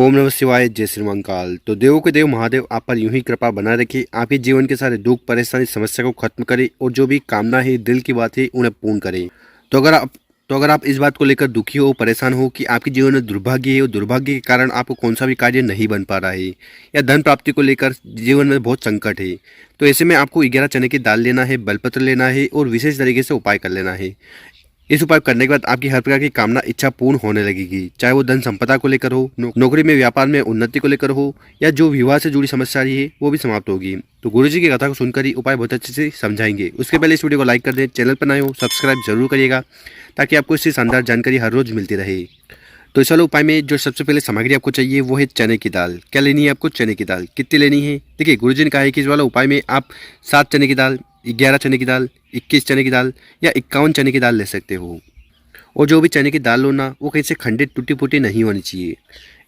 ओम नमः शिवाय, जय श्री महाकाल। तो देवों के देव महादेव आप पर यूं ही कृपा बना रखे, आपके जीवन के सारे दुख परेशानी समस्या को खत्म करे और जो भी कामना है दिल की बात है उन्हें पूर्ण करे। तो अगर आप इस बात को लेकर दुखी हो, परेशान हो कि आपके जीवन में दुर्भाग्य है और दुर्भाग्य के कारण आपको कौन सा भी कार्य नहीं बन पा रहा है या धन प्राप्ति को लेकर जीवन में बहुत संकट है, तो ऐसे में आपको 11 चने की दाल लेना है, बेलपत्र लेना है और विशेष तरीके से उपाय कर लेना है। इस उपाय करने के बाद आपकी हर प्रकार की कामना इच्छा पूर्ण होने लगेगी, चाहे वो धन संपदा को लेकर हो, नौकरी में व्यापार में उन्नति को लेकर हो या जो विवाह से जुड़ी समस्या रही है वो भी समाप्त होगी। तो गुरुजी की कथा को सुनकर ही उपाय बहुत अच्छे से समझाएंगे। उसके पहले इस वीडियो को लाइक कर दें, चैनल पर नए हो सब्सक्राइब जरूर करिएगा ताकि आपको इससे शानदार जानकारी हर रोज मिलती रहे। तो इस वाले उपाय में जो सबसे पहले सामग्री आपको चाहिए वो है चने की दाल। क्या लेनी है आपको? चने की दाल। कितनी लेनी है? देखिए, गुरुजी ने कहा है कि इस वाला उपाय में आप 7 चने की दाल, 11 चने की दाल, 21 चने की दाल या 51 चने की दाल ले सकते हो। और जो भी चने की दाल लो ना, वो कहीं से खंडित टूटी फूटी नहीं होनी चाहिए।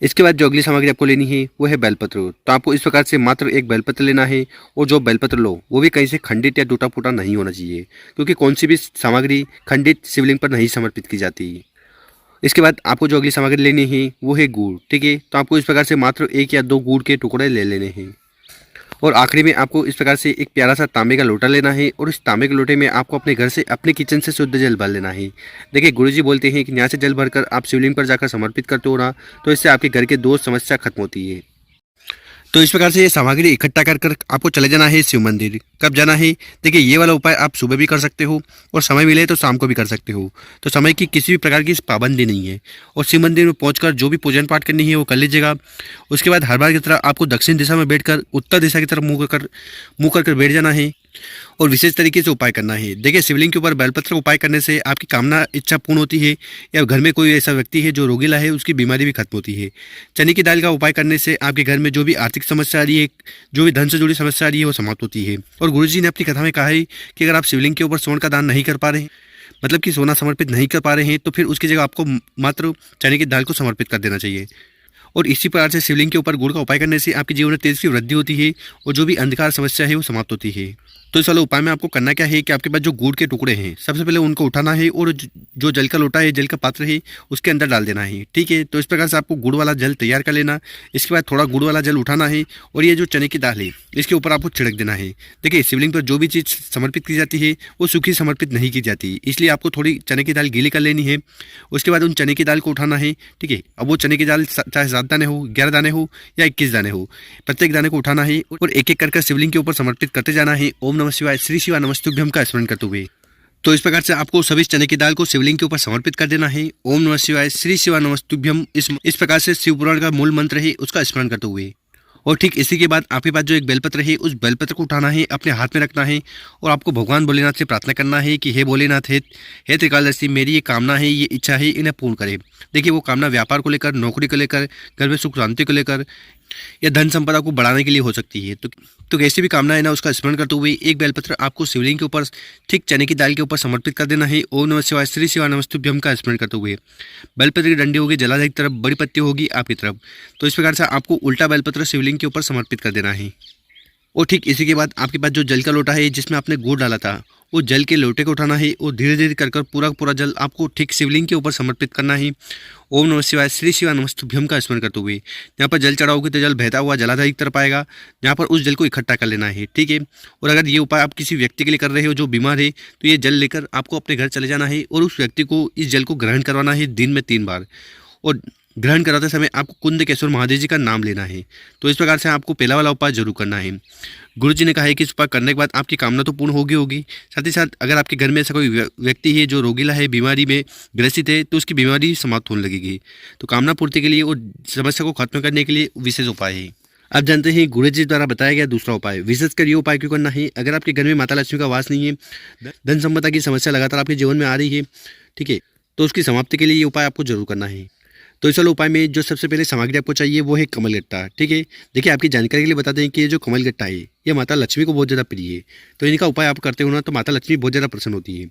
इसके बाद जो अगली सामग्री आपको लेनी है वो है बेलपत्र। तो आपको इस प्रकार से मात्र एक बेलपत्र लेना है और जो बेलपत्र लो वो भी कहीं से खंडित या टूटा फूटा नहीं होना चाहिए, क्योंकि कौन सी भी सामग्री खंडित शिवलिंग पर नहीं समर्पित की जाती। इसके बाद आपको जो अगली सामग्री लेनी है वो है गुड़। ठीक है, तो आपको इस प्रकार से मात्र 1 या 2 गुड़ के टुकड़े ले लेने हैं। और आखिरी में आपको इस प्रकार से एक प्यारा सा तांबे का लोटा लेना है और इस तांबे के लोटे में आपको अपने घर से, अपने किचन से शुद्ध जल भर लेना है। देखिए, गुरुजी बोलते हैं कि यहाँ से जल भरकर आप शिवलिंग पर जाकर समर्पित करते हो ना, तो इससे आपके घर के दोष समस्या खत्म होती है। तो इस प्रकार से ये सामग्री इकट्ठा कर कर आपको चले जाना है शिव मंदिर। कब जाना है? देखिए, ये वाला उपाय आप सुबह भी कर सकते हो और समय मिले तो शाम को भी कर सकते हो। तो समय की किसी भी प्रकार की पाबंदी नहीं है। और शिव मंदिर में पहुंचकर जो भी पूजन पाठ करनी है वो कर लीजिएगा। उसके बाद हर बार की तरह आपको दक्षिण दिशा में बैठकर उत्तर दिशा की तरफ मुँह कर बैठ जाना है और विशेष तरीके से उपाय करना है। देखिए, शिवलिंग के ऊपर बेलपत्र उपाय करने से आपकी कामना इच्छा पूर्ण होती है, या घर में कोई ऐसा व्यक्ति है जो रोगीला है उसकी बीमारी भी खत्म होती है। चने की दाल का उपाय करने से आपके घर में जो भी आर्थिक समस्या आ रही है, जो भी धन से जुड़ी समस्या आ रही है वो समाप्त होती है। और गुरुजी ने अपनी कथा में कहा है कि अगर आप शिवलिंग के ऊपर स्वर्ण का दान नहीं कर पा रहे हैं, मतलब कि सोना समर्पित नहीं कर पा रहे हैं, तो फिर उसकी जगह आपको मात्र चने की दाल को समर्पित कर देना चाहिए। और इसी प्रकार से शिवलिंग के ऊपर गुड़ का उपाय करने से आपके जीवन में तेज की वृद्धि होती है और जो भी अंधकार समस्या है वो समाप्त होती है। तो इस वाले उपाय में आपको करना क्या है कि आपके पास जो गुड़ के टुकड़े हैं, सबसे पहले उनको उठाना है और जो जल का लोटा है, जल का पात्र है, उसके अंदर डाल देना है। ठीक है, तो इस प्रकार से आपको गुड़ वाला जल तैयार कर लेना। इसके बाद थोड़ा गुड़ वाला जल उठाना है और ये जो चने की दाल है इसके ऊपर आपको छिड़क देना है। देखिए, शिवलिंग पर जो भी चीज़ समर्पित की जाती है वो सूखी समर्पित नहीं की जाती, इसलिए आपको थोड़ी चने की दाल गीली कर लेनी है। उसके बाद उन चने की दाल को उठाना है। ठीक है, अब वो चने की दाल चाहे 7 दाने हो, 11 दाने हो या 21 दाने हो, प्रत्येक दाने को उठाना है और एक एक कर शिवलिंग के ऊपर समर्पित करते जाना है। ओम नमः शिवाय, श्री शिवा नमस्तुभ्यम का स्मरण करते हुए। तो इस प्रकार से आपको सभी चने की दाल को शिवलिंग के ऊपर समर्पित कर देना है। ओम नमः शिवाय, श्री शिवा नमस्तुभ्यम, इस प्रकार से शिव पुराण का मूल मंत्र है उसका स्मरण करते हुए। और ठीक इसी के बाद आपके पास जो एक बेलपत्र है उस बेलपत्र को उठाना है, अपने हाथ में रखना है और आपको भगवान भोलेनाथ से प्रार्थना करना है कि हे भोलेनाथ, हे त्रिकालदर्शी, मेरी ये कामना है, ये इच्छा है, इन्हें पूर्ण करें। देखिए, वो कामना व्यापार को लेकर, नौकरी को लेकर, घर में सुख शांति को लेकर या धन संपदा को बढ़ाने के लिए हो सकती है। तो कैसी भी कामना है ना, उसका स्मरण करते हुए एक बेलपत्र आपको शिवलिंग के ऊपर ठीक चने की दाल के ऊपर समर्पित कर देना है। ओम नमः शिवाय, श्री शिवा नमस्तुभ्यम का स्मरण करते हुए। बेलपत्र की डंडी होगी जलाधार की तरफ, बड़ी पत्ती होगी आपकी तरफ। तो इस प्रकार से आपको उल्टा बेलपत्र शिवलिंग के ऊपर समर्पित कर देना है। और ठीक इसी के बाद आपके पास जो जल का लोटा है जिसमें आपने गुड़ डाला था, वो जल के लोटे को उठाना है और धीरे धीरे कर पूरा जल आपको ठीक शिवलिंग के ऊपर समर्पित करना है। ओम नमः शिवाय, श्री शिवा नमस्तुभ्यम का स्मरण करते हुए। यहाँ पर जल चढ़ाओगे तो जल बहता हुआ जलाधार की तरफ आएगा, यहाँ पर उस जल को इकट्ठा कर लेना है। ठीक है, और अगर ये उपाय आप किसी व्यक्ति के लिए कर रहे हो जो बीमार है, तो ये जल लेकर आपको अपने घर चले जाना है और उस व्यक्ति को इस जल को ग्रहण करवाना है दिन में 3 बार। और ग्रहण कराते समय आपको कुंदकेश्वर महादेव जी का नाम लेना है। तो इस प्रकार से आपको पहला वाला उपाय जरूर करना है। गुरुजी ने कहा है कि इस उपाय करने के बाद आपकी कामना तो पूर्ण होगी। साथ ही साथ अगर आपके घर में ऐसा कोई व्यक्ति है जो रोगीला है, बीमारी में ग्रसित है, तो उसकी बीमारी समाप्त होने लगेगी। तो कामना पूर्ति के लिए और समस्या को खत्म करने के लिए विशेष उपाय है। आप जानते हैं गुरुजी द्वारा बताया गया दूसरा उपाय। विशेषकर ये उपाय क्यों करना है? अगर आपके घर में माता लक्ष्मी का वास नहीं है, धन संपदा की समस्या लगातार आपके जीवन में आ रही है, ठीक है, तो उसकी समाप्ति के लिए ये उपाय आपको जरूर करना है। तो इस वाले उपाय में जो सबसे पहले सामग्री आपको चाहिए वो है कमलगट्टा। ठीक है, देखिए, आपकी जानकारी के लिए बताते हैं कि ये जो कमलगट्टा है ये माता लक्ष्मी को बहुत ज़्यादा प्रिय है। तो इनका उपाय आप करते हो ना, तो माता लक्ष्मी बहुत ज़्यादा प्रसन्न होती है।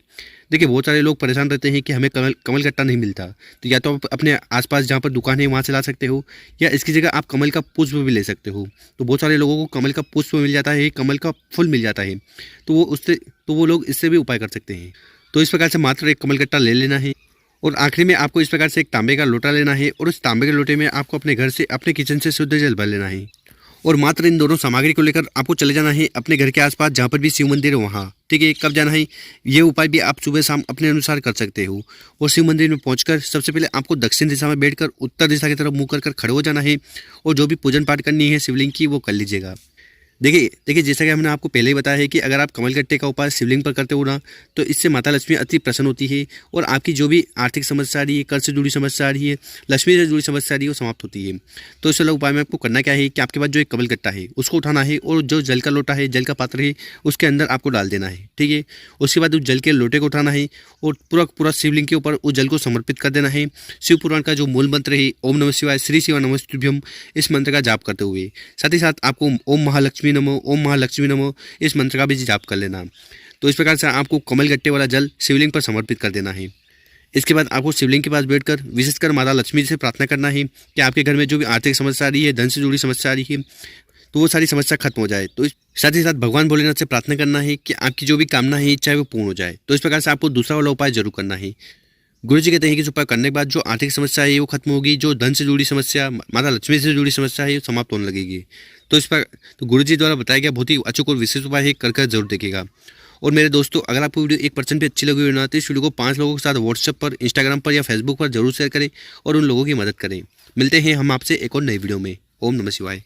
देखिए, बहुत सारे लोग परेशान रहते हैं कि हमें कमलगट्टा नहीं मिलता, तो या तो आप अपने आसपास जहाँ पर दुकान है वहाँ से ला सकते हो, या इसकी जगह आप कमल का पुष्प भी ले सकते हो। तो बहुत सारे लोगों को कमल का पुष्प मिल जाता है, कमल का फूल मिल जाता है, तो वो लोग इससे भी उपाय कर सकते हैं। तो इस प्रकार से मात्र एक कमलगट्टा ले लेना है और आखिरी में आपको इस प्रकार से एक तांबे का लोटा लेना है और उस तांबे के लोटे में आपको अपने घर से, अपने किचन से शुद्ध जल भर लेना है और मात्र इन दोनों सामग्री को लेकर आपको चले जाना है अपने घर के आसपास जहाँ पर भी शिव मंदिर है वहाँ। ठीक है, कब जाना है ये उपाय भी आप सुबह शाम अपने अनुसार कर सकते हो। और शिव मंदिर में पहुंचकर सबसे पहले आपको दक्षिण दिशा में बैठकर उत्तर दिशा की तरफ मुँह कर खड़े हो जाना है और जो भी पूजन पाठ करनी है शिवलिंग की वो कर लीजिएगा। देखिए जैसा कि हमने आपको पहले ही बताया है कि अगर आप कमलगट्टे का उपाय शिवलिंग पर करते हो ना तो इससे माता लक्ष्मी अति प्रसन्न होती है और आपकी जो भी आर्थिक समस्या आ रही है, कर्ज से जुड़ी समस्या आ रही है, लक्ष्मी से जुड़ी समस्या आ रही है वो समाप्त होती है। तो इस वाला उपाय में आपको करना क्या है कि आपके पास जो एक कमलगट्टा है उसको उठाना है और जो जल का लोटा है, जल का पात्र है उसके अंदर आपको डाल देना है। ठीक है, उसके बाद उस जल के लोटे को उठाना है और पूरा शिवलिंग के ऊपर उस जल को समर्पित कर देना है। शिव पुराण का जो मूल मंत्र है ओम नमः शिवाय, श्री शिवा नमस्तुभ्यम, इस मंत्र का जाप करते हुए साथ ही साथ आपको ओम महालक्ष्मी नमो, ओम महालक्ष्मी नमो, इस मंत्र का भी जाप कर लेना। तो इस प्रकार से आपको कमलगट्टे वाला जल शिवलिंग पर समर्पित कर देना है। इसके बाद आपको शिवलिंग के पास बैठकर विशेषकर माता लक्ष्मी से प्रार्थना करना है कि आपके घर में जो भी आर्थिक समस्या आ रही है, धन से जुड़ी समस्या आ रही है, तो वो सारी समस्या खत्म हो जाए। तो साथ ही साथ भगवान भोलेनाथ से प्रार्थना करना है कि आपकी जो भी कामना है, इच्छा है वो पूर्ण हो जाए। तो इस प्रकार से आपको दूसरा वाला उपाय जरूर करना है। गुरुजी कहते हैं कि इस उपाय करने के बाद जो आर्थिक समस्या है वो खत्म होगी, जो धन से जुड़ी समस्या, माता लक्ष्मी से जुड़ी समस्या है वो समाप्त होने लगेगी। तो इस पर गुरुजी द्वारा बताया गया बहुत ही अचूक और विशेष उपाय है, कर जरूर देखिएगा। और मेरे दोस्तों, अगर आपको वीडियो 1% भी अच्छी लगी हुई ना तो इस वीडियो को 5 लोगों के साथ व्हाट्सएप पर, इंस्टाग्राम पर या फेसबुक पर जरूर शेयर करें और उन लोगों की मदद करें। मिलते हैं हम आपसे एक और नई वीडियो में। ओम नमः शिवाय।